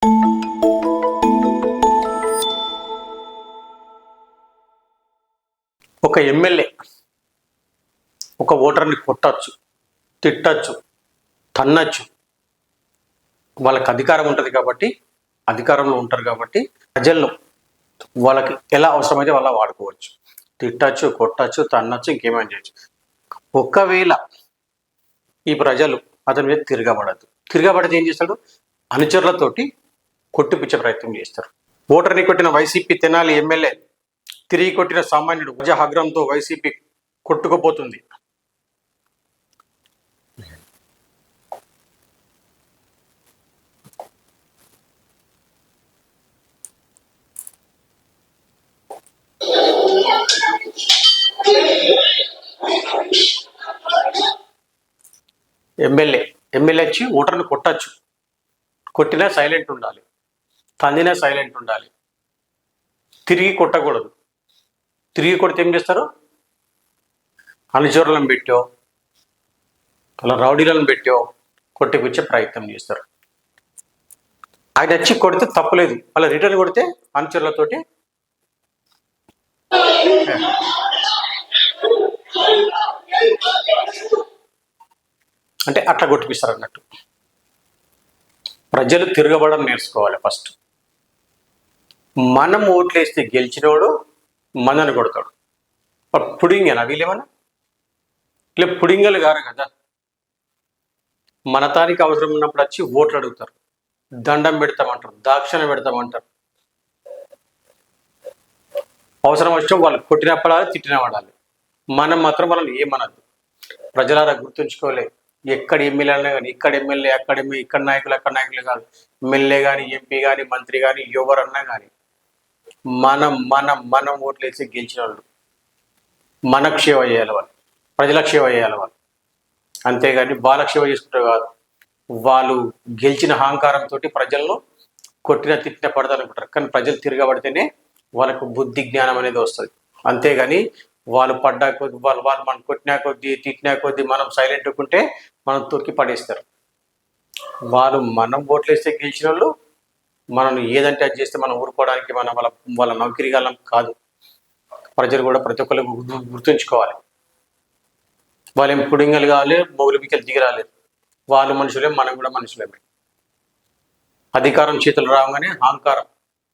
ఒక ఎమ్మెల్యే ఒక ఓటర్ని కొట్టచ్చు, తిట్టచ్చు, తన్నచ్చు. వాళ్ళకి అధికారం ఉంటుంది కాబట్టి, అధికారంలో ఉంటారు కాబట్టి ప్రజల్లో వాళ్ళకి ఎలా అవసరమైతే వాళ్ళ వాడుకోవచ్చు. తిట్టచ్చు, కొట్టచ్చు, తన్నచ్చు, ఇంకేమైనా చేయొచ్చు. ఒకవేళ ఈ ప్రజలు అతని మీద తిరగబడితే ఏం చేస్తాడు? అనుచరులతోటి కొట్టిపించే ప్రయత్నం చేస్తారు. ఓటర్ని కొట్టిన వైసీపీ తెనాలి ఎమ్మెల్యే తిరిగి కొట్టిన సామాన్యుడు ప్రజాగ్రహంతో వైసీపీ కొట్టుకుపోతుంది. ఎమ్మెల్యే వచ్చి ఓటర్ని కొట్టచ్చు, కొట్టినా సైలెంట్ ఉండాలి, తన్నినా సైలెంట్ ఉండాలి. తిరిగి కొట్టకూడదు. తిరిగి కొడితే ఏం చేస్తారు? అనుచరులను పెట్టో అలా రౌడీలను పెట్టో కొట్టిపుచ్చే ప్రయత్నం చేస్తారు. ఆయన వచ్చి కొడితే తప్పులేదు, అలా రిటర్న్ కొడితే అనుచరులతోటి అంటే అట్లా కొట్టిపిస్తారు అన్నట్టు. ప్రజలు తిరగబడడం నేర్చుకోవాలి ఫస్ట్. మనం ఓట్లేస్తే గెలిచినోడు మనని కొడతాడు. పుడింగేనా వీళ్ళేమన్నా? ఇలా పుడింగలు గారు కదా. మనతానికి అవసరం ఉన్నప్పుడు వచ్చి ఓట్లు అడుగుతారు, దండం పెడతామంటారు, దాక్షణ పెడతామంటారు. అవసరం వచ్చిన వాళ్ళు కొట్టిన పడాలి, తిట్టిన పడాలి. మనం మాత్రం వాళ్ళని ఏమనద్దు. ప్రజలారా గుర్తుంచుకోలే, ఎక్కడ ఎమ్మెల్యేలైనా కానీ, ఇక్కడ ఎమ్మెల్యే అక్కడ ఇక్కడ నాయకులు అక్కడ నాయకులు కాదు. ఎమ్మెల్యే కానీ, ఎంపీ కానీ, మంత్రి కానీ, ఎవరన్నా కానీ మనం మనం మనం ఓట్లు వేసి గెలిచిన వాళ్ళు మనకు సేవ చేయాలి, వాళ్ళు ప్రజలకు సేవ చేయాలి వాళ్ళు. అంతేగాని వాళ్ళకి సేవ చేసుకుంటారు కాదు. వాళ్ళు గెలిచిన అహంకారంతో ప్రజలను కొట్టిన తిట్టిన పడతారనుకుంటారు. కానీ ప్రజలు తిరగబడితేనే వాళ్ళకు బుద్ధి జ్ఞానం అనేది వస్తుంది. అంతేగాని వాళ్ళు పడ్డా కొద్ది వాళ్ళు మనం కొట్టినా కొద్దీ తిట్టినా కొద్దీ మనం సైలెంట్ ఉంటే మనం తొక్కి పడేస్తారు. వాళ్ళు మనం ఓట్లు వేస్తే గెలిచిన వాళ్ళు మనం ఏదంటే అది చేస్తే మనం ఊరుకోవడానికి మన వాళ్ళ నౌకరిగాలం కాదు. ప్రజలు కూడా ప్రతి ఒక్కరు గుర్తుంచుకోవాలి. వాళ్ళు ఏం పుడింగలు కావాలి, మొగులు బిక్కలు దిగిరాలేదు. వాళ్ళు మనుషులే, మనం కూడా మనుషులేమే. అధికారం చేతులు రాగానే అహంకారం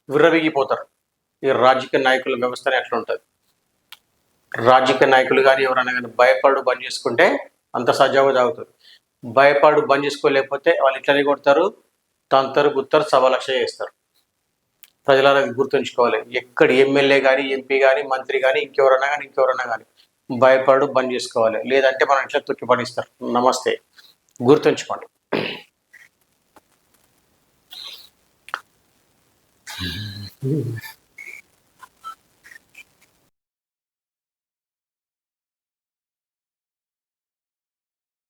విర్రవీగిపోతారు. ఈ రాజకీయ నాయకుల వ్యవస్థనే అట్లా ఉంటుంది. రాజకీయ నాయకులు కానీ ఎవరైనా కానీ భయపడు బంద్ చేసుకుంటే అంత సజావుగా తాగుతారు. భయపడు బంద్ చేసుకోలేకపోతే వాళ్ళు ఇట్లనే కొడతారు, తంతరు గుత్తరు, సభలక్ష చేస్తారు. ప్రజల గుర్తుంచుకోవాలి. ఎక్కడ ఎమ్మెల్యే కానీ, ఎంపీ కానీ, మంత్రి కానీ, ఇంకెవరన్నా కానీ భయపడు బంద్ చేసుకోవాలి. లేదంటే మనం ఇట్లా తొక్కి పడిస్తారు. నమస్తే, గుర్తుంచుకోండి.